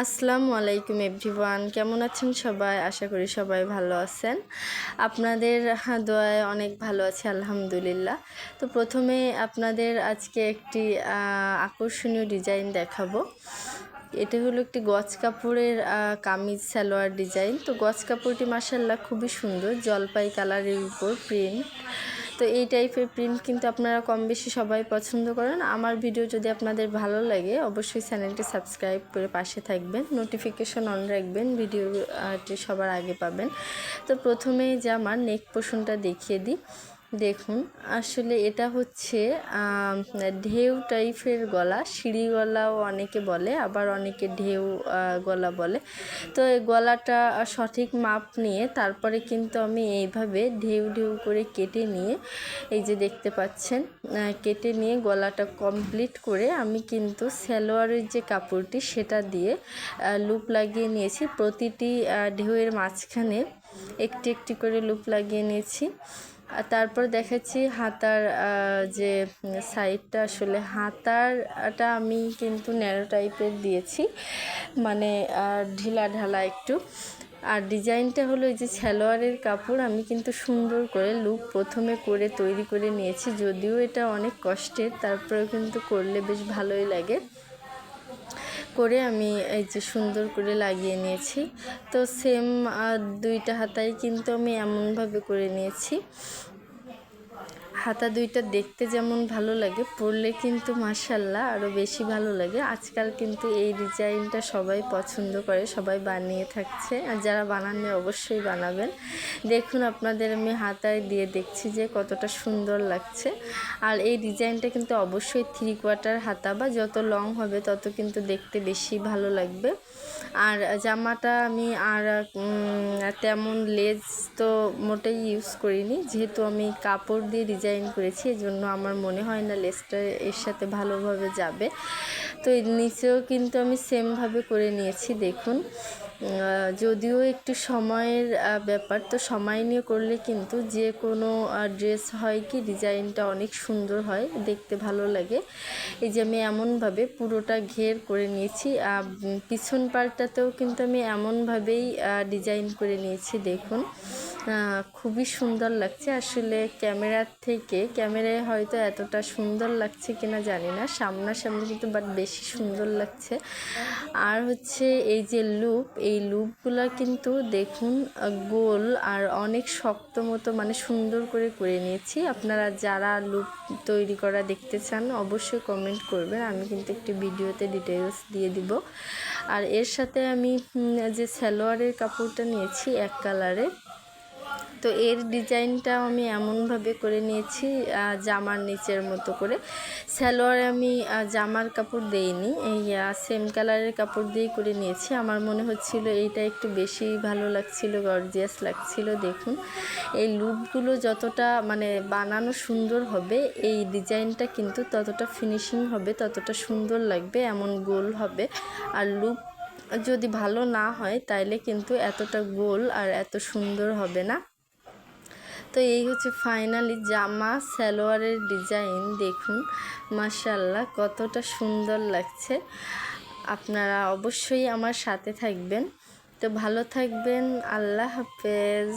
আসসালামু আলাইকুম এভরিওয়ান, কেমন আছেন সবাই? আশা করি সবাই ভালো আছেন। আপনাদের দোয়ায় অনেক ভালো আছি আলহামদুলিল্লাহ। তো প্রথমে আপনাদের আজকে একটি আকর্ষণীয় ডিজাইন দেখাবো। এটা হলো একটি গজ কাপড়ের কামিজ সালোয়ার ডিজাইন। তো গজ কাপড়টি মাশাআল্লাহ খুবই সুন্দর, জলপাই কালারের উপর প্রিন্ট। তো এই টাইপের প্রিন্ট কিন্তু আপনারা কম বেশি সবাই পছন্দ করেন। আমার ভিডিও যদি আপনাদের ভালো লাগে অবশ্যই চ্যানেলটি সাবস্ক্রাইব করে পাশে থাকবেন, নোটিফিকেশন অন রাখবেন, ভিডিওটি সবার আগে পাবেন। তো প্রথমেই জামার নেক পোর্শনটা দেখিয়ে দিই। দেখুন, আসলে এটা হচ্ছে ঢেউ টাইপের গলা, সিঁড়ি গলাও অনেকে বলে, আবার অনেকে ঢেউ গলা বলে। তো এই গলাটা সঠিক মাপ নিয়ে তারপরে কিন্তু আমি এইভাবে ঢেউ ঢেউ করে কেটে নিয়ে, এই যে দেখতে পাচ্ছেন, কেটে নিয়ে গলাটা কমপ্লিট করে আমি কিন্তু সালোয়ারের যে কাপড়টি সেটা দিয়ে লুপ লাগিয়ে নিয়েছি। প্রতিটি ঢেউয়ের মাঝখানে একটি একটি করে লুপ লাগিয়ে নিয়েছি। আর তারপর দেখাচ্ছি হাতার যে সাইডটা, আসলে হাতারটা আমি কিন্তু ন্যারো টাইপের দিয়েছি, মানে ঢিলা ঢালা একটু। আর ডিজাইনটা হলো এই যে সালোয়ারের কাপড় আমি কিন্তু সুন্দর করে লুপ প্রথমে করে তৈরি করে নিয়েছি, যদিও এটা অনেক কষ্টের, তারপরেও কিন্তু করলে বেশ ভালোই লাগে। করে আমি এই যে সুন্দর করে লাগিয়ে নিয়েছি। তো সেম দুইটা হাতাই কিন্তু আমি এমনভাবে করে নিয়েছি। হাতা দুইটা দেখতে যেমন ভালো লাগে, পরলে কিন্তু মাশাআল্লাহ আরও বেশি ভালো লাগে। আজকাল কিন্তু এই ডিজাইনটা সবাই পছন্দ করে, সবাই বানিয়ে থাকছে, আর যারা বানাননি অবশ্যই বানাবেন। দেখুন, আপনাদের আমি হাতায় দিয়ে দেখছি যে কতটা সুন্দর লাগছে। আর এই ডিজাইনটা কিন্তু অবশ্যই 3/4 হাতা, বা যত লং হবে তত কিন্তু দেখতে বেশি ভালো লাগবে। আর জামাটা আমি আর তেমন লেস তো মোটেই ইউজ করিনি, যেহেতু আমি কাপড় দিয়ে ডিজাইন করেছি, এজন্য আমার মনে হয় না লেসটা এর সাথে ভালোভাবে যাবে। তো এর নিচেও কিন্তু আমি সেমভাবে করে নিয়েছি। দেখুন, যদিও একটু সময়ের ব্যাপার, তো সময় নিয়ে করলে কিন্তু যে কোনো ড্রেস হয় কি ডিজাইনটা অনেক সুন্দর হয়, দেখতে ভালো লাগে। এই যে আমি এমনভাবে পুরোটা ঘের করে নিয়েছি, পিছন পার্টটাতেও কিন্তু আমি এমনভাবেই ডিজাইন করে নিয়েছি। দেখুন, খুবই সুন্দর লাগছে। আসলে ক্যামেরায় হয়তো এতটা সুন্দর লাগছে কিনা জানি না, সামনাসামনি কিন্তু বাট বেশি সুন্দর লাগছে। আর হচ্ছে এই যে লুপ, এই লুপগুলো কিন্তু দেখুন গোল আর অনেক শক্ত মতো, মানে সুন্দর করে করে নিয়েছি। আপনারা যারা লুপ তৈরি করা দেখতে চান অবশ্যই কমেন্ট করবেন, আমি কিন্তু একটি ভিডিওতে ডিটেলস দিয়ে দিব। আর এর সাথে আমি যে সালোয়ারের কাপড়টা নিয়েছি এক কালারে, তো এর ডিজাইনটাও আমি এমনভাবে করে নিয়েছি জামার নিচের মতো করে। সালোয়ারে আমি জামার কাপড় দেইনি, এই সেম কালারের কাপড় দিয়েই করে নিয়েছি। আমার মনে হচ্ছিল এইটা একটু বেশি ভালো লাগছিল, গর্জিয়াস লাগছিল। দেখুন, এই লুপগুলো যতটা মানে বানানো সুন্দর হবে, এই ডিজাইনটা কিন্তু ততটা ফিনিশিং হবে, ততটা সুন্দর লাগবে, এমন গোল হবে। আর লুপ যদি ভালো না হয় তাইলে কিন্তু এতটা গোল আর এত সুন্দর হবে না। তো এই হচ্ছে ফাইনালি জামা সালোয়ারের ডিজাইন। দেখুন মাশাআল্লাহ কতটা সুন্দর লাগছে। আপনারা অবশ্যই আমার সাথে থাকবেন। তো ভালো থাকবেন, আল্লাহ হাফেজ।